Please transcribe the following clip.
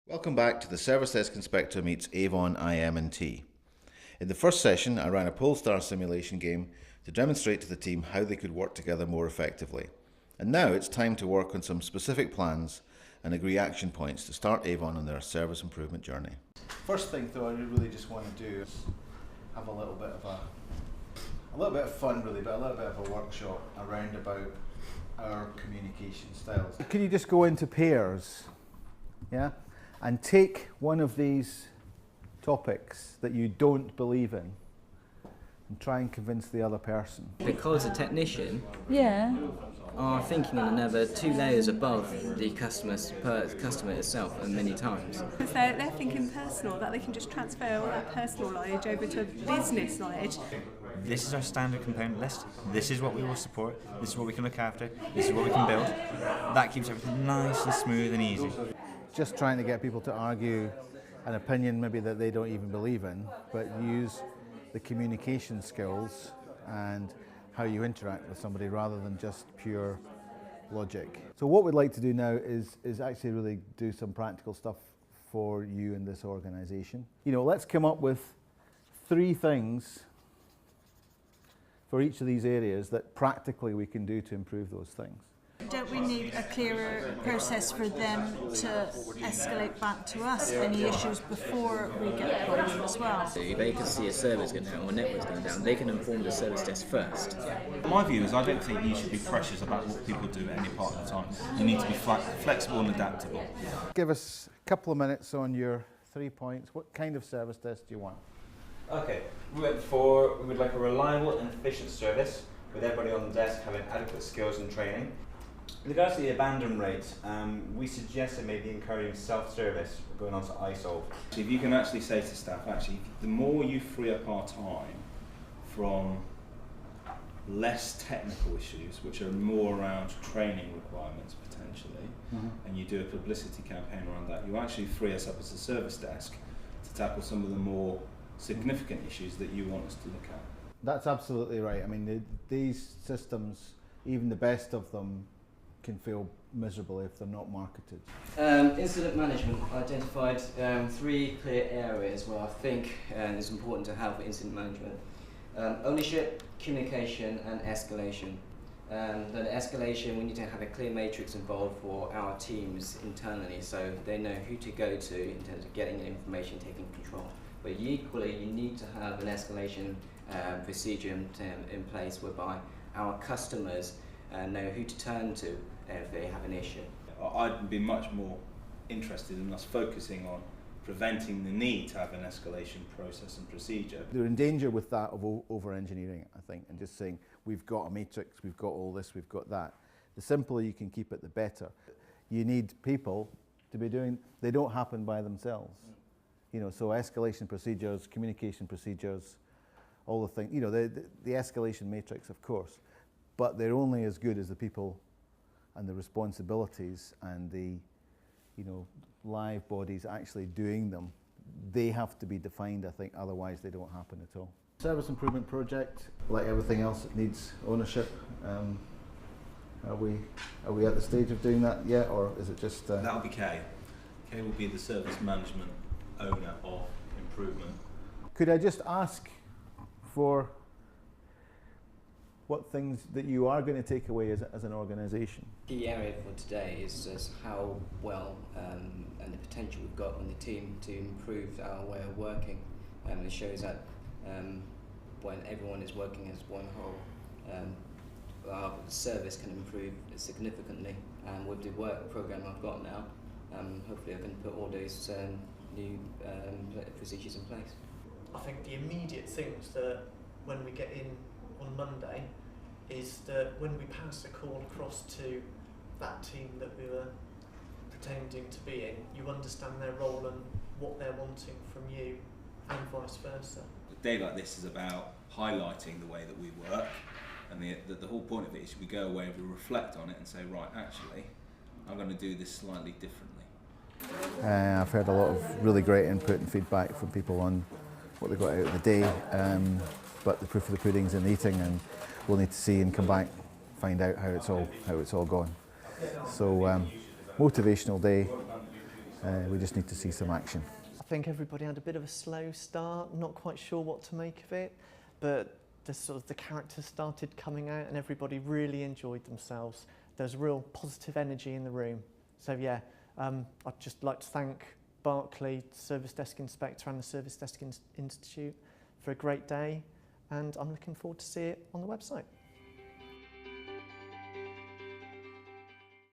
Welcome back to the Service Desk Inspector meets Avon IM&T. In the first session, I ran a Polestar simulation game to demonstrate to the team how they could work together more effectively. And now it's time to work on some specific plans and agree action points to start Avon on their service improvement journey. First thing though, I really just want to do is have a little bit of fun really, but a little bit of a workshop around about our communication styles. Could you just go into pairs, yeah? And take one of these topics that you don't believe in and try and convince the other person. Because a technician Yeah. are thinking on another 2 layers above the customer itself, and many times. Because they're thinking personal, that they can just transfer all that personal knowledge over to business knowledge. This is our standard component list. This is what we will support. This is what we can look after. This is what we can build. That keeps everything nice and smooth and easy. Just trying to get people to argue an opinion maybe that they don't even believe in, but use the communication skills and how you interact with somebody rather than just pure logic. So what we'd like to do now is actually really do some practical stuff for you in this organisation. Let's come up with 3 things for each of these areas that practically we can do to improve those things. Don't we need a clearer process for them to escalate back to us any issues before we get a problem as well? So if they can see a service going down or a network's going down, they can inform the service desk first. My view is I don't think you should be precious about what people do at any part of the time. You need to be flexible and adaptable. Give us a couple of minutes on your 3 points. What kind of service desk do you want? Okay, we would like a reliable and efficient service with everybody on the desk having adequate skills and training. With regards to the abandon rate, we suggested maybe encouraging self-service going on to iSolve. If you can actually say to staff, the more you free up our time from less technical issues, which are more around training requirements potentially, and you do a publicity campaign around that, you actually free us up as a service desk to tackle some of the more significant issues that you want us to look at. That's absolutely right. I mean, these systems, even the best of them, can feel miserable if they're not marketed. Incident management identified 3 clear areas where I think it's important to have incident management. Ownership, communication and escalation. The escalation, we need to have a clear matrix involved for our teams internally so they know who to go to in terms of getting information, taking control. But equally, you need to have an escalation procedure in place whereby our customers know who to turn to if they have an issue. I'd be much more interested in us focusing on preventing the need to have an escalation process and procedure. They're in danger with that of over-engineering it, I think, and just saying, we've got a matrix, we've got all this, we've got that. The simpler you can keep it, the better. You need people to be doing, they don't happen by themselves. So escalation procedures, communication procedures, all the things, the escalation matrix, of course, but they're only as good as the people and the responsibilities and the, live bodies actually doing them. They have to be defined, I think, otherwise they don't happen at all. Service improvement project, like everything else, it needs ownership. Are we at the stage of doing that yet, or is it just? That'll be Kay. Kay will be the service management owner of improvement. Could I just ask for what things that you are going to take away as an organisation? Key area for today is just how well and the potential we've got on the team to improve our way of working. It shows that when everyone is working as one whole, our service can improve significantly. And with the work programme I've got now, hopefully I can put all those new procedures in place. I think the immediate things that when we get in on Monday is that when we pass the call across to that team that we were pretending to be in, you understand their role and what they're wanting from you and vice versa. A day like this is about highlighting the way that we work, and the whole point of it is we go away and we reflect on it and say, right, actually, I'm going to do this slightly differently. I've heard a lot of really great input and feedback from people on what they got out of the day, but the proof of the pudding's in the eating, and we'll need to see and come back, find out how it's all gone. So motivational day, We just need to see some action. I think everybody had a bit of a slow start, not quite sure what to make of it, but the characters started coming out and everybody really enjoyed themselves. There's real positive energy in the room. So yeah, I'd just like to thank Barclay, Service Desk Inspector and the Service Desk Institute for a great day, and I'm looking forward to see it on the website.